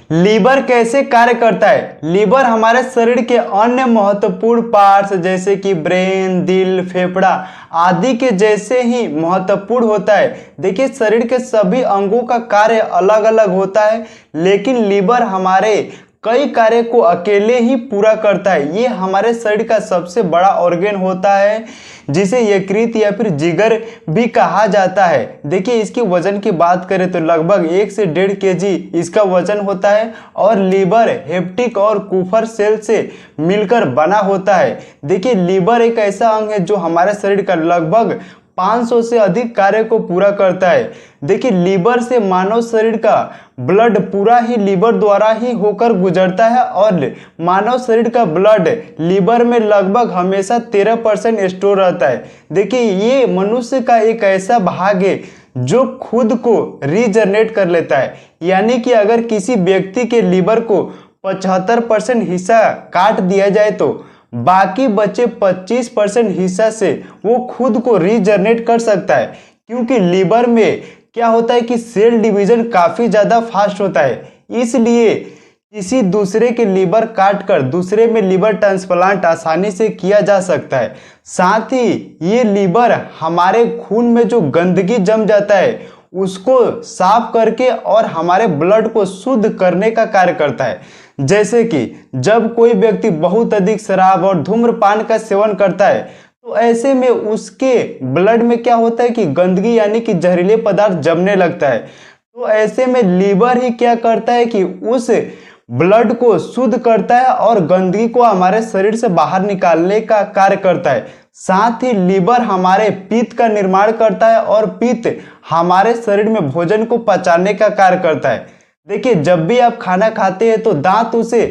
Liver कैसे कार्य करता है? लीवर हमारे शरीर के अन्य महत्वपूर्ण पार्ट्स जैसे कि ब्रेन, दिल, फेफड़ा आदि के जैसे ही महत्वपूर्ण होता है। देखिए, शरीर के सभी अंगों का कार्य अलग अलग होता है, लेकिन लीवर हमारे कई कार्य को अकेले ही पूरा करता है। ये हमारे शरीर का सबसे बड़ा ऑर्गन होता है, जिसे यकृत या फिर जिगर भी कहा जाता है। देखिए, इसकी वजन की बात करें तो लगभग 1 से 1.5 केजी इसका वजन होता है और लीवर हेप्टिक और कुफर सेल से मिलकर बना होता है। देखिए, लीवर एक ऐसा अंग है जो हमारे शरीर का लगभग 500 से अधिक कार्य को पूरा करता है। देखिए, लीवर से मानव शरीर का ब्लड पूरा ही लीवर द्वारा ही होकर गुजरता है और मानव शरीर का ब्लड लीवर में लगभग हमेशा 13% स्टोर रहता है। देखिए, ये मनुष्य का एक ऐसा भाग है जो खुद को रीजनरेट कर लेता है, यानी कि अगर किसी व्यक्ति के लीवर को 75% हिस्सा काट दिया जाए तो बाकी बचे 25% हिस्सा से वो खुद को रीजनरेट कर सकता है, क्योंकि लीवर में क्या होता है कि सेल डिवीजन काफी ज्यादा फास्ट होता है। इसलिए किसी दूसरे के लीवर काट कर दूसरे में लीवर ट्रांसप्लांट आसानी से किया जा सकता है। साथ ही ये लीवर हमारे खून में जो गंदगी जम जाता है उसको साफ करके और हमारे ब्लड को शुद्ध करने का कार्य करता है। जैसे कि जब कोई व्यक्ति बहुत अधिक शराब और धूम्रपान का सेवन करता है तो ऐसे में उसके ब्लड में क्या होता है कि गंदगी यानी कि जहरीले पदार्थ जमने लगता है। तो ऐसे में लीवर ही क्या करता है कि उस ब्लड को शुद्ध करता है और गंदगी को हमारे शरीर से बाहर निकालने का कार्य करता है। साथ ही लीवर हमारे पित्त का निर्माण करता है और पित्त हमारे शरीर में भोजन को पचाने का कार्य करता है। देखिए, जब भी आप खाना खाते हैं तो दांत उसे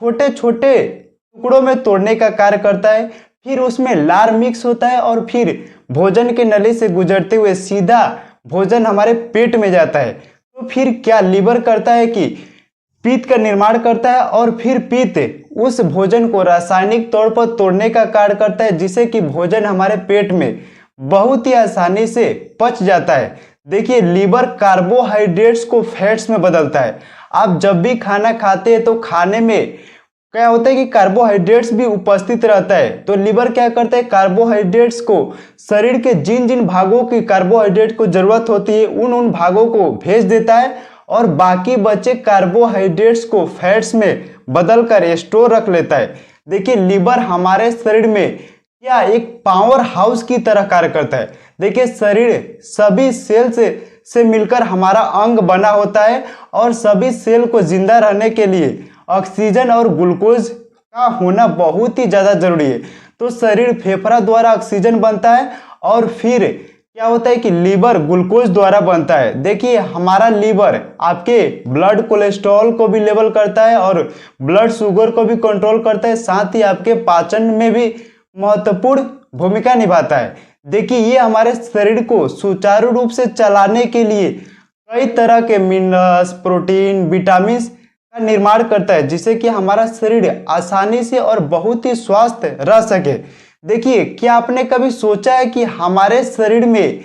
छोटे छोटे टुकड़ों में तोड़ने का कार्य करता है, फिर उसमें लार मिक्स होता है और फिर भोजन के नली से गुजरते हुए सीधा भोजन हमारे पेट में जाता है। तो फिर क्या लीवर करता है कि पित्त का निर्माण करता है और फिर पित्त उस भोजन को रासायनिक तौर पर तोड़ने का कार्य करता है, जिससे कि भोजन हमारे पेट में बहुत ही आसानी से पच जाता है। देखिए, लीवर कार्बोहाइड्रेट्स को फैट्स में बदलता है। आप जब भी खाना खाते हैं तो खाने में क्या होता है कि कार्बोहाइड्रेट्स भी उपस्थित रहता है। तो लीवर क्या करता है, कार्बोहाइड्रेट्स को शरीर के जिन जिन भागों की कार्बोहाइड्रेट को जरूरत होती है उन भागों को भेज देता है और बाकी बचे कार्बोहाइड्रेट्स को फैट्स में बदलकर स्टोर रख लेता है। देखिए, लीवर हमारे शरीर में क्या एक पावर हाउस की तरह कार्य करता है। देखिए, शरीर सभी सेल से मिलकर हमारा अंग बना होता है और सभी सेल को जिंदा रहने के लिए ऑक्सीजन और ग्लूकोज का होना बहुत ही ज्यादा जरूरी है। तो शरीर फेफड़ा द्वारा ऑक्सीजन बनता है और फिर क्या होता है कि लीवर ग्लूकोज द्वारा बनता है। देखिए, हमारा लीवर आपके ब्लड कोलेस्ट्रॉल को भी लेवल करता है और ब्लड शुगर को भी कंट्रोल करता है, साथ ही आपके पाचन में भी महत्वपूर्ण भूमिका निभाता है। देखिए, ये हमारे शरीर को सुचारू रूप से चलाने के लिए कई तरह के मिनरल्स, प्रोटीन, विटामिन का निर्माण करता है, जिससे कि हमारा शरीर आसानी से और बहुत ही स्वस्थ रह सके। देखिए, क्या आपने कभी सोचा है कि हमारे शरीर में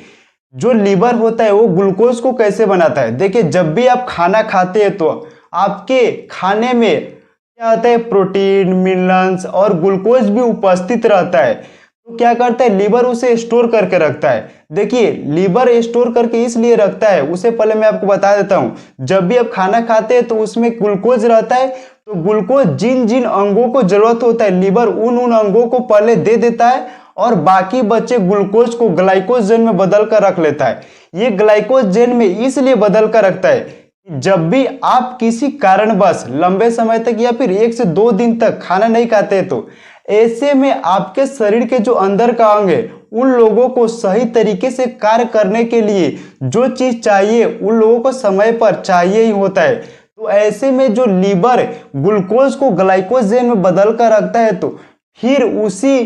जो लीवर होता है वो ग्लूकोज को कैसे बनाता है? देखिए, जब भी आप खाना खाते हैं तो आपके खाने में क्या होता है, प्रोटीन, मिनरल्स और ग्लूकोज भी उपस्थित रहता है। तो क्या करता है, लीवर उसे स्टोर करके रखता है। देखिए, लीवर स्टोर करके इसलिए रखता है, उसे पहले मैं आपको बता देता हूं। जब भी आप खाना खाते हैं तो उसमें ग्लूकोज रहता है, तो ग्लूकोज जिन जिन अंगों को जरूरत होता है लीवर उन अंगों को पहले दे देता है और बाकी बचे ग्लूकोज को ग्लाइकोजन में बदल कर रख लेता है। ये ग्लाइकोजन में इसलिए बदल कर रखता है कि जब भी आप किसी कारणवश लंबे समय तक या फिर 1 से 2 दिन तक खाना नहीं खाते तो ऐसे में आपके शरीर के जो अंदर का अंग है उन लोगों को सही तरीके से कार्य करने के लिए जो चीज चाहिए उन लोगों को समय पर चाहिए ही होता है। तो ऐसे में जो लीवर ग्लूकोज को ग्लाइकोजन में बदल कर रखता है तो फिर उसी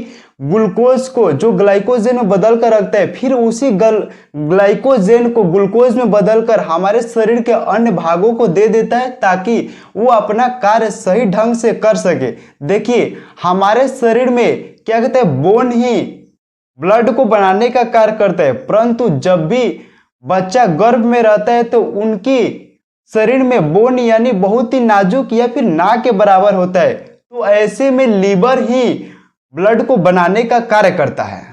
ग्लूकोज को जो ग्लाइकोजन में बदल कर रखता है फिर उसी ग्लाइकोजन को ग्लूकोज में बदलकर हमारे शरीर के अन्य भागों को दे देता है ताकि वो अपना कार्य सही ढंग से कर सके। देखिए, हमारे शरीर में क्या कहते हैं, बोन ही ब्लड को बनाने का कार्य करता है, परंतु जब भी बच्चा गर्भ में रहता है तो उनकी शरीर में बोन यानी बहुत ही नाजुक या फिर ना के बराबर होता है। तो ऐसे में लीवर ही ब्लड को बनाने का कार्य करता है।